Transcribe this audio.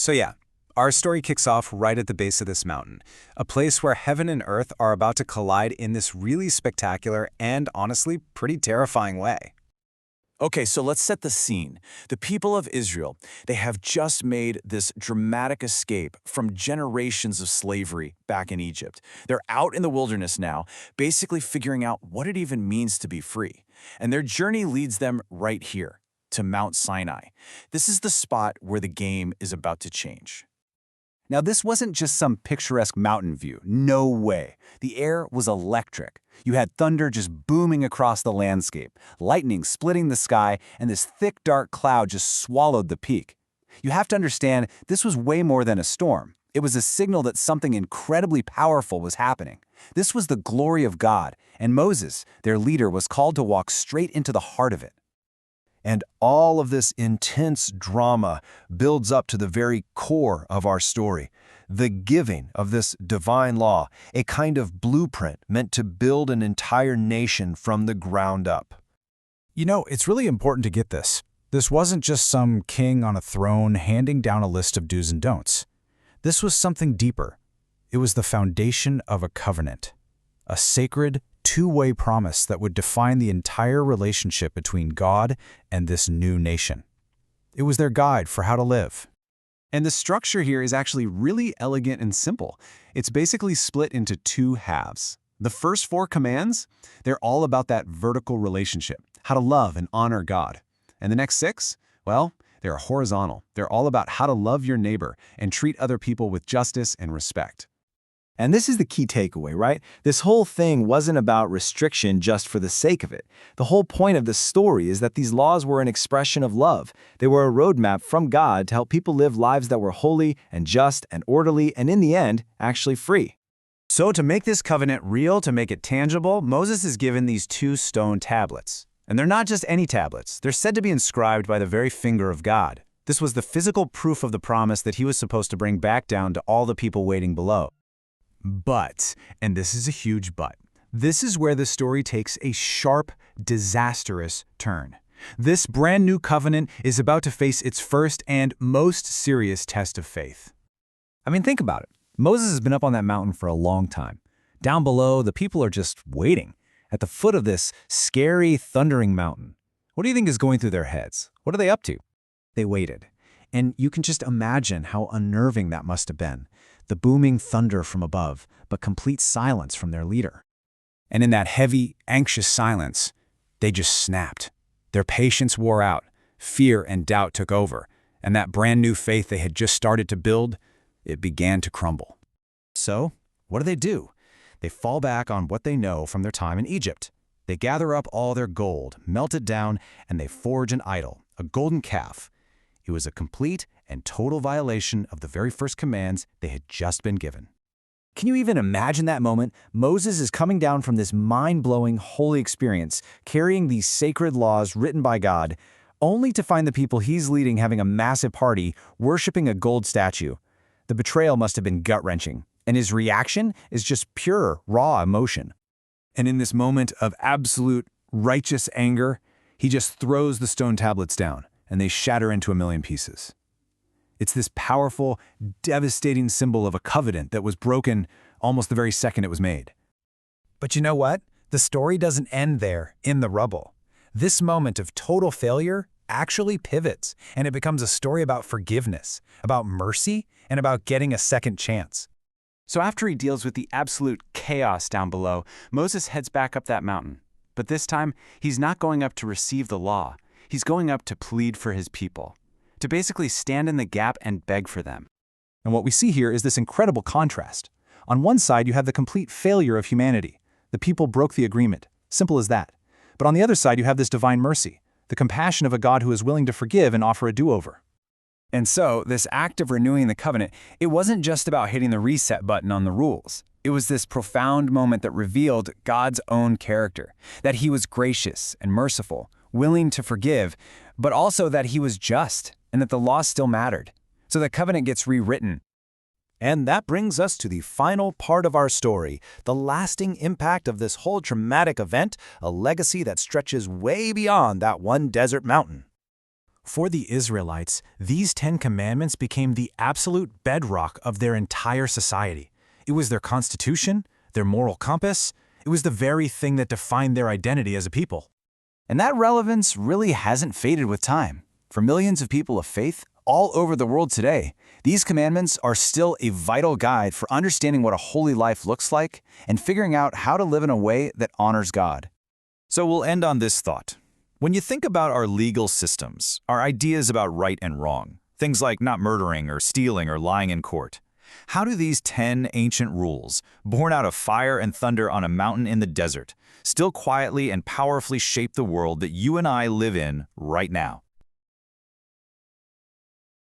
So yeah, our story kicks off right at the base of this mountain, a place where heaven and earth are about to collide in this really spectacular and honestly pretty terrifying way. Okay, so let's set the scene. The people of Israel, they have just made this dramatic escape from generations of slavery back in Egypt. They're out in the wilderness now, basically figuring out what it even means to be free. And their journey leads them right here, to Mount Sinai. This is the spot where the game is about to change. Now, this wasn't just some picturesque mountain view. No way. The air was electric. You had thunder just booming across the landscape, lightning splitting the sky, and this thick, dark cloud just swallowed the peak. You have to understand, this was way more than a storm. It was a signal that something incredibly powerful was happening. This was the glory of God, and Moses, their leader, was called to walk straight into the heart of it. And all of this intense drama builds up to the very core of our story, the giving of this divine law, a kind of blueprint meant to build an entire nation from the ground up. You know, it's really important to get this. This wasn't just some king on a throne handing down a list of do's and don'ts. This was something deeper. It was the foundation of a covenant, a sacred, two-way promise that would define the entire relationship between God and this new nation. It was their guide for how to live. And the structure here is actually really elegant and simple. It's basically split into two halves. The first four commands, they're all about that vertical relationship, how to love and honor God. And the next six, well, they're horizontal. They're all about how to love your neighbor and treat other people with justice and respect. And this is the key takeaway, right? This whole thing wasn't about restriction just for the sake of it. The whole point of the story is that these laws were an expression of love. They were a roadmap from God to help people live lives that were holy and just and orderly and, in the end, actually free. So to make this covenant real, to make it tangible, Moses is given these two stone tablets. And they're not just any tablets. They're said to be inscribed by the very finger of God. This was the physical proof of the promise that he was supposed to bring back down to all the people waiting below. But, and this is a huge but, this is where the story takes a sharp, disastrous turn. This brand new covenant is about to face its first and most serious test of faith. I mean, think about it. Moses has been up on that mountain for a long time. Down below, the people are just waiting at the foot of this scary, thundering mountain. What do you think is going through their heads? What are they up to? They waited. And you can just imagine how unnerving that must have been. The booming thunder from above, but complete silence from their leader. And in that heavy, anxious silence, they just snapped. Their patience wore out, fear and doubt took over, and that brand new faith they had just started to build, it began to crumble. So, what do? They fall back on what they know from their time in Egypt. They gather up all their gold, melt it down, and they forge an idol, a golden calf. It was a complete and total violation of the very first commands they had just been given. Can you even imagine that moment? Moses is coming down from this mind-blowing, holy experience, carrying these sacred laws written by God, only to find the people he's leading having a massive party, worshiping a gold statue. The betrayal must have been gut-wrenching, and his reaction is just pure, raw emotion. And in this moment of absolute, righteous anger, he just throws the stone tablets down, and they shatter into a million pieces. It's this powerful, devastating symbol of a covenant that was broken almost the very second it was made. But you know what? The story doesn't end there, in the rubble. This moment of total failure actually pivots, and it becomes a story about forgiveness, about mercy, and about getting a second chance. So after he deals with the absolute chaos down below, Moses heads back up that mountain. But this time, he's not going up to receive the law. He's going up to plead for his people, to basically stand in the gap and beg for them. And what we see here is this incredible contrast. On one side, you have the complete failure of humanity. The people broke the agreement. Simple as that. But on the other side, you have this divine mercy, the compassion of a God who is willing to forgive and offer a do-over. And so, this act of renewing the covenant, it wasn't just about hitting the reset button on the rules. It was this profound moment that revealed God's own character, that he was gracious and merciful, willing to forgive, but also that he was just, and that the law still mattered. So the covenant gets rewritten. And that brings us to the final part of our story, the lasting impact of this whole traumatic event, a legacy that stretches way beyond that one desert mountain. For the Israelites, these 10 commandments became the absolute bedrock of their entire society. It was their constitution, their moral compass. It was the very thing that defined their identity as a people. And that relevance really hasn't faded with time. For millions of people of faith all over the world today, these commandments are still a vital guide for understanding what a holy life looks like and figuring out how to live in a way that honors God. So we'll end on this thought. When you think about our legal systems, our ideas about right and wrong, things like not murdering or stealing or lying in court, how do these 10 ancient rules, born out of fire and thunder on a mountain in the desert, still quietly and powerfully shape the world that you and I live in right now?